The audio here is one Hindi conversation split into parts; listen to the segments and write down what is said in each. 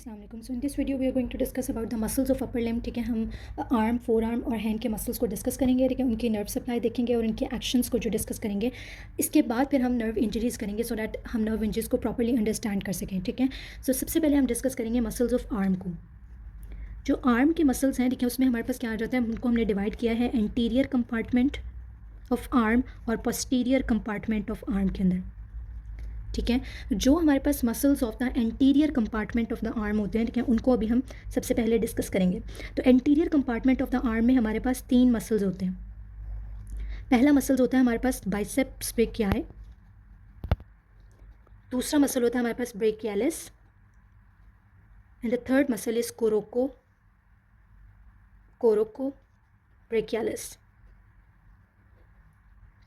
अस्सलाम वालेकुम। So in this video we are going to discuss about the muscles of upper limb. ठीक है, हम आर्म, फोर आर्म और हैंड के मसल्स को डिस्कस करेंगे। ठीक है, उनकी नर्व सप्लाई देखेंगे और उनके एक्शंस को जो डिस्कस करेंगे। इसके बाद फिर हम नर्व इंजरीज़ करेंगे सो दैट हम नर्व इंजरीज़ को प्रॉपर्ली अंडरस्टैंड कर सकें। ठीक है, सो सबसे पहले हम डिस्कस करेंगे मसल्स ऑफ आर्म को। जो आर्म के मसल्स हैं, ठीक है, उसमें हमारे पास क्या आ जाता है, उनको हमने डिवाइड किया है एंटीरियर कंपार्टमेंट ऑफ आर्म और पोस्टीरियर कंपार्टमेंट ऑफ आर्म के अंदर। ठीक है, जो हमारे पास muscles of the anterior compartment of the arm होते हैं, ठीक है, उनको अभी हम सबसे पहले डिस्कस करेंगे। तो anterior compartment of the arm में हमारे पास 3 मसल्स होते हैं। पहला मसल्स होता है हमारे पास बाइसेप्स ब्रेकियाई, दूसरा मसल होता है हमारे पास brachialis and the third muscle is coracobrachialis.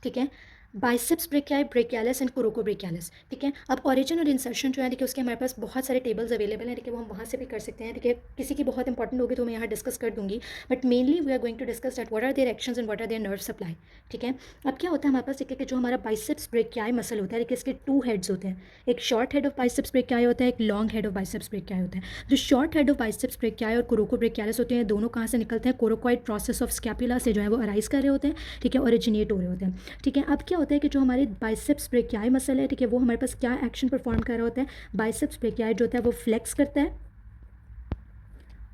ठीक है, biceps brachii, brachialis and coracobrachialis. ठीक है, अब ओरिजिन और इंसर्शन जो है, ठीक है, उसके हमारे पास बहुत सारे टेबल्स अवेलेबल हैं। ठीक है, वो हम वहाँ से भी कर सकते हैं। ठीक है, किसी की बहुत इंपॉर्टेंट होगी तो मैं यहाँ डिस्कस कर दूँगी, but mainly we are going to discuss that what are their actions and what are their nerve supply. ठीक है, अब क्या होता है हमारे पास, ठीक है, कि जो हमारा बाइसेप्स ब्रेकियाई मसल होता है, ठीक है, इसके 2 हेड्स होते हैं। एक short head of biceps brachii होता है, एक long head of biceps brachii होता है। जो short head of biceps brachii और कोरोको ब्रेकियालिस होते हैं, दोनों कहाँ से निकलते हैं, कोरोकोइड प्रोसेस ऑफ स्कैपुला से जो है वो अराइज कर रहे होते हैं। ठीक है, ओरिजिनेट हो रहे होते हैं। ठीक है, अब क्या होता है कि जो हमारे बाइसेप्स ब्रेकियाई मसल है, ठीक है, वो हमारे पास क्या एक्शन परफॉर्म कर रहा होता है, बाइसेप्स ब्रेकियाई जो होता है वो फ्लेक्स करता है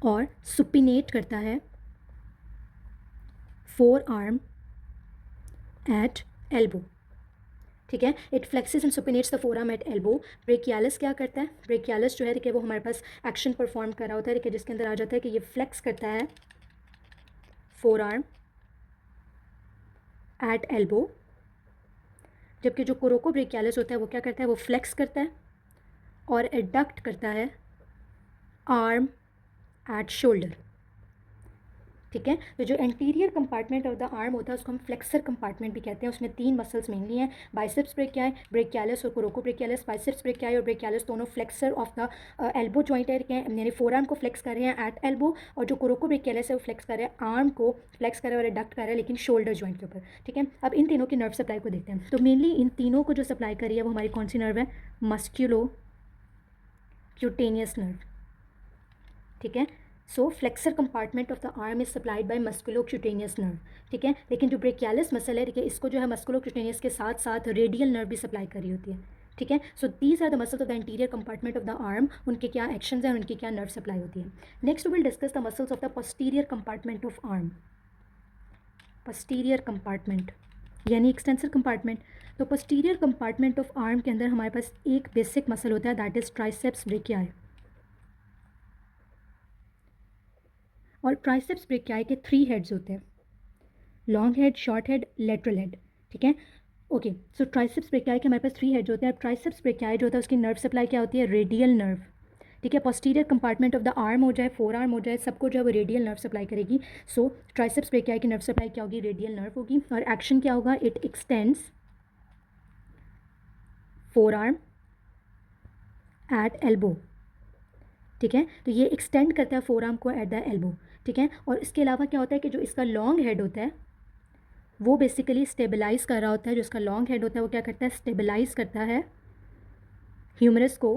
और सुपिनेट करता है फोर आर्म एट एल्बो। ठीक है, it flexes and supinates the forearm at elbow. Brachialis क्या करता है, ब्रेकियालिस जो है, ठीक है, वो हमारे पास एक्शन परफॉर्म कर रहा होता है, ठीक है, जिसके अंदर आ जाता है कि ये फ्लेक्स करता है फोर आर्म एट एल्बो, जबकि जो कोरोको ब्रेकियालिस होता है वो क्या करता है, वो फ्लेक्स करता है और एडक्ट करता है आर्म एट शोल्डर। ठीक है, तो जो anterior compartment of the arm होता है उसको हम फ्लेक्सर कंपार्टमेंट भी कहते हैं। उसमें 3 मसल्स मेनली हैं, बाइसेप्स ब्रेकियाई, ब्रेकियालिस और कोरोको ब्रेकियालिस। बाइसेप्स ब्रेकियाई और ब्रेकियालिस दोनों flexor of the elbow joint है, यानी फोर आर्म को फ्लेक्स कर रहे हैं एट एल्बो, और जो कोरोको ब्रेकियालिस है वो फ्लेक्स कर रहे हैं आर्म को, फ्लेक्स कर रहे हैं और एडक्ट कर रहे हैं लेकिन शोल्डर जॉइंट के ऊपर। ठीक है, अब इन तीनों की नर्व सप्लाई को देखते हैं। तो मेनली इन तीनों को जो सप्लाई कर रही है वो हमारी कौन सी नर्व है, मस्क्यूलो क्यूटेनियस नर्व। ठीक है, so flexor compartment of the arm is supplied by musculocutaneous nerve. ठीक है, लेकिन जो ब्रेकियालिस मसल है, ठीक है, इसको जो है मस्कुलोक्यूटेनियस के साथ साथ रेडियल नर्व भी सप्लाई कर रही होती है। ठीक है, so these are the muscles of the interior compartment of the arm. उनके क्या एक्शंस हैं और उनकी क्या नर्व सप्लाई होती है। Next we will discuss the muscles of the posterior compartment of arm. Posterior compartment यानी एक्सटेंसर कंपार्टमेंट। तो पोस्टीरियर कंपार्टमेंट ऑफ आर्म के अंदर हमारे पास एक बेसिक मसल होता है, दैट इज ट्राइसेप्स ब्रेकियाई। और ट्राइसेप्स ब्रेकियाई के 3 हेड्स होते हैं, long head, short head, lateral head. ठीक है, ओके, सो ट्राइसेप्स ब्रेकियाई के हमारे पास 3 हेड्स होते हैं। अब ट्राइसेप्स ब्रेकियाई जो होता है उसकी नर्व सप्लाई क्या होती है, रेडियल नर्व। ठीक है, posterior compartment of the arm हो जाए, फोर आर्म हो जाए, सबको जो है वो रेडियल नर्व सप्लाई करेगी। सो ट्राइसेप्स ब्रेकियाई की नर्व सप्लाई क्या होगी, रेडियल नर्व होगी। और एक्शन क्या होगा, it extends four arm at elbow. ठीक है, तो ये एक्सटेंड करता है फोर आर्म को एट द एल्बो। ठीक है, और इसके अलावा क्या होता है कि जो इसका लॉन्ग हेड होता है वो बेसिकली स्टेबलाइज कर रहा होता है। जो इसका लॉन्ग हेड होता है वो क्या करता है, स्टेबलाइज करता है ह्यूमरस को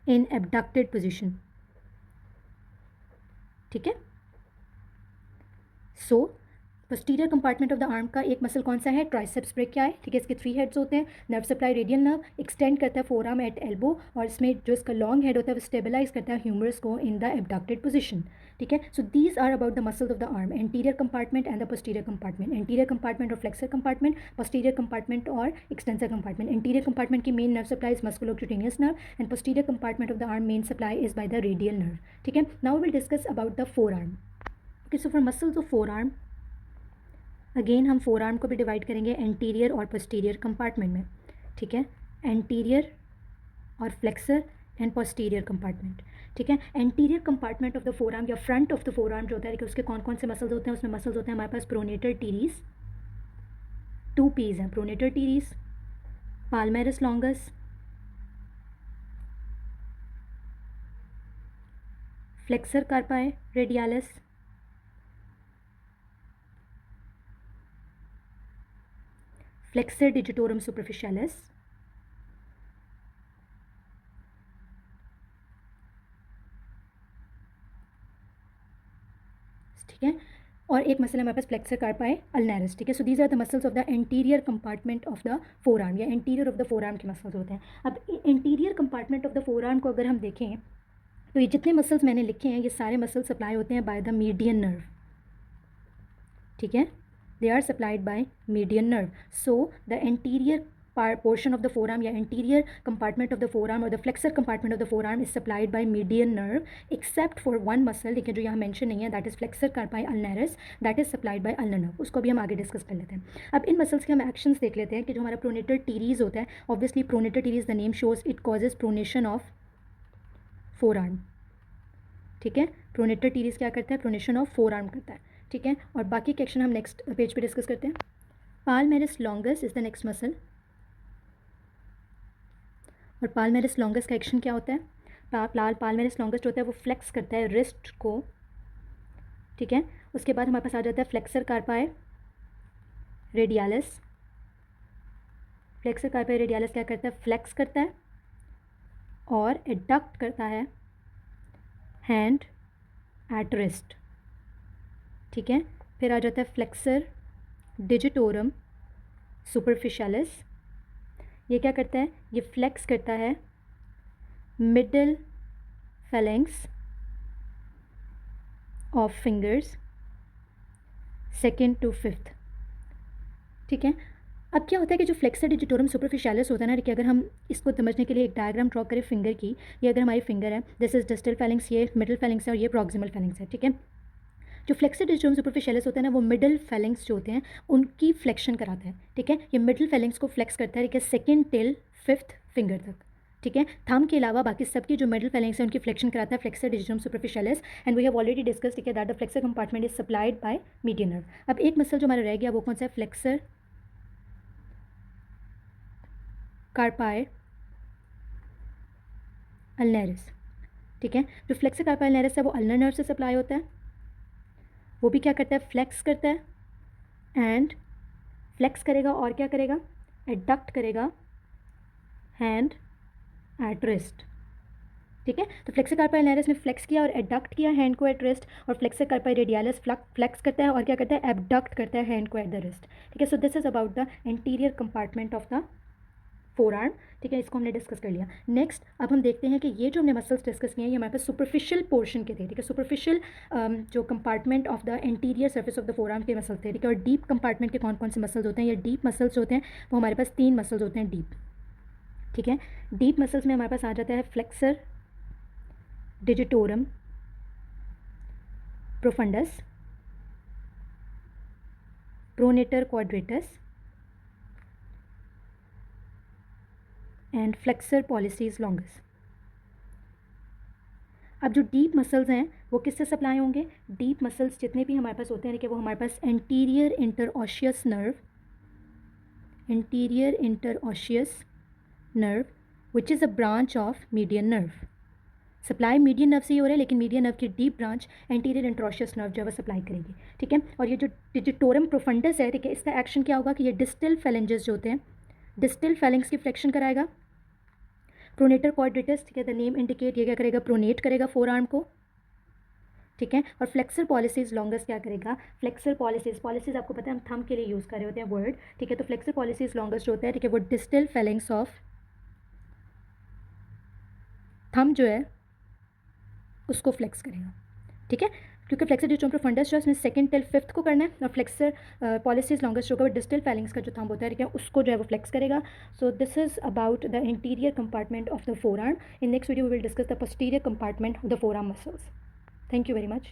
इन एबडक्टेड पोजीशन। ठीक है, so posterior compartment of the arm का एक मसल कौन सा है, ट्राइसेप्स ब्रेकियाई। ठीक है, इसके 3 हेड्स होते हैं, nerve supply radial nerve, extend करता है फोर आर्म एट एल्बो, और इसमें जो इसका लॉन्ग हेड होता है वो स्टेबलाइज करता है ह्यूमरस को इन द एबडक्टेड पोजीशन। ठीक है, so these are about the muscles of the arm, anterior compartment and the posterior compartment. Anterior compartment और फ्लेक्सर कंपार्टमेंट, पोस्टीरियर कंपार्टमेंट और एक्सटेंसर कंपार्टमेंट। एंटीरियर कंपार्टमेंट की main nerve supply is musculocutaneous nerve and posterior compartment of the arm main supply is by the radial nerve. ठीक है, now will discuss about the forearm. Okay, so for muscles of forearm again हम फोर आर्म को भी डिवाइड करेंगे एंटीरियर और पोस्टीरियर कंपार्टमेंट में। ठीक है, एंटीरियर और फ्लेक्सर एंड पोस्टीरियर कंपार्टमेंट। ठीक है, anterior compartment of the forearm या front of the forearm जो होता है कि उसके कौन कौन से मसल्स होते हैं, उसमें मसल्स होते हैं हमारे पास प्रोनेटर टीरीज, 2 पीज हैं, pronator teres, palmaris longus, flexor carpi radialis, flexor digitorum superficialis, ठीक है। और एक मसल है हमारे पास फ्लेक्सर कार्पाई अल्नरिस, ठीक है। So these are the muscles of the anterior compartment of the forearm, या anterior of the forearm के मसल्स होते हैं। अब anterior compartment of the forearm को अगर हम देखें तो ये जितने मसल्स मैंने लिखे हैं ये सारे मसल्स सप्लाई होते हैं बाय द मीडियन नर्व, ठीक है। They are supplied by median nerve. So the anterior portion of the forearm या anterior compartment of the forearm or the flexor compartment of the forearm is supplied by median nerve except for one muscle, देखिए जो यहाँ मेंशन नहीं है, that is flexor carpi ulnaris, that is supplied by ulnar nerve। उसको भी हम आगे डिस्कस कर लेते हैं। अब इन मसल्स के हम एक्शंस देख लेते हैं कि जो हमारा प्रोनेटर टीरीज होता है, obviously pronator teres the name shows it causes pronation of forearm, ठीक है। प्रोनेटर टीरीज क्या करता है, प्रोनेशन ऑफ फोरआर्म करता है, ठीक है। और बाकी के एक्शन हम नेक्स्ट पेज पे डिस्कस करते हैं। Palmaris longus is the next muscle, और पाल्मेरिस लॉन्गस का एक्शन क्या होता है, पाल्मेरिस लॉन्गस जो होता है वो फ्लेक्स करता है रिस्ट को, ठीक है। उसके बाद हमारे पास आ जाता है flexor carpi radialis. Flexor carpi radialis क्या करता है, फ्लेक्स करता है और एडक्ट करता है हैंड एट रिस्ट, ठीक है। फिर आ जाता है फ्लेक्सर डिजिटोरम सुपरफिशियलिस, ये क्या करता है, ये फ्लेक्स करता है middle phalanx of fingers second to fifth, ठीक है। अब क्या होता है कि जो फ्लेक्सर डिजिटोरम सुपरफिशियलिस होता है ना, कि अगर हम इसको समझने के लिए एक डायग्राम ड्रॉ करें फिंगर की, ये अगर हमारी फिंगर है, दिस इज डिस्टल फेलेंक्स, ये मिडल फेलेंक्स है और ये प्रॉक्सिमल फेलेंक्स है, ठीक है। जो फ्लेक्सर डिजिटोरम सुपरफिशियलिस होता है ना, वो मिडल फेलेंक्स जो होते हैं उनकी फ्लेक्शन कराता है, ठीक है। ये मिडल फेलेंक्स को फ्लेक्स करता है, ठीक है, सेकेंड टिल फिफ्थ फिंगर तक, ठीक है। थंब के अलावा बाकी सबकी जो मिडल फेलेंक्स है उनकी फ्लेक्शन कराता है flexor digitorum superficialis, and we have already discuss, ठीक है, that the flexor compartment is supplied by median nerve. अब एक मसल जो हमारा रह गया वो कौन सा है, फ्लेक्सर कार्पाई अल्नरिस, ठीक है। जो फ्लेक्सर कार्पाई अल्नरिस है वो अल्नर नर्व से सप्लाई होता है, वो भी क्या करता है, फ्लेक्स करता है, एंड फ्लेक्स करेगा और क्या करेगा, एडक्ट करेगा हैंड एट रिस्ट, ठीक है। तो फ्लेक्सर कार्पाई अल्नरिस ने फ्लेक्स किया और एडक्ट किया हैंड को एट रिस्ट, और फ्लेक्सर कार्पाई रेडियालिस फ्लेक्स करता है और क्या करता है, एबडक्ट करता है हैंड को एट द रिस्ट, ठीक है। सो this is about the anterior compartment of the four arm, ठीक है। इसको हमने डिस्कस कर लिया। नेक्स्ट अब हम देखते हैं कि ये जो हमने मसल्स डिस्कस किए हैं ये हमारे पास सुपरफिशियल पोर्शन के थे, ठीक है। सुपरफिशियल जो compartment of the anterior surface of the forearm के मसल्स थे, ठीक है। और डीप कंपार्टमेंट के कौन कौन से मसल्स होते हैं, ये डीप मसल्स होते हैं वो हमारे पास 3 मसल्स होते हैं डीप, ठीक है। डीप मसल्स में हमारे पास आ जाता है flexor digitorum profundis, pronator quadratus and flexor policies longus. अब जो डीप मसल्स हैं वो किससे सप्लाई होंगे, डीप मसल्स जितने भी हमारे पास होते हैं कि वो हमारे पास anterior interosseous nerve, anterior interosseous nerve which is a branch of median nerve, supply median nerve से ही हो रहा है, लेकिन मीडियन नर्व की deep branch anterior interosseous nerve जो है सप्लाई करेगी, ठीक है। और ये जो डिजिटोरम प्रोफंडस है, ठीक है, इसका एक्शन क्या होगा कि ये डिस्टल फेलेंजेस जो होते हैं, डिस्टल फेलेंक्स की फ्लेक्शन कराएगा। प्रोनेटर क्वाड्रेटस, ठीक है, द नेम इंडिकेट, ये क्या करेगा, प्रोनेट करेगा फोर आर्म को, ठीक है। और फ्लेक्सर पॉलिसीज लॉन्गस क्या करेगा, फ्लेक्सर पॉलिसीज आपको पता है हम थंब के लिए यूज़ कर रहे होते हैं वर्ड, ठीक है। तो फ्लेक्सर पॉलिसीज लॉन्गस जो होता है, ठीक है, वो डिस्टल फेलेंक्स ऑफ थंब जो है उसको फ्लेक्स करेगा, ठीक है। क्योंकि फ्लेक्सर डिजिटोरम प्रोफंडस जो है इसमें सेकंड टिल फिफ्थ को करना है, और फ्लेक्सर पॉलिसीज लॉन्गेस्ट जो होगा डिस्टल फेलिंग्स का जो थंब होता है, ठीक है, उसको जो है वो फ्लेक्स करेगा। So this is about the interior compartment of the forearm. In next video we will discuss the posterior compartment of the forearm muscles. Thank you very much.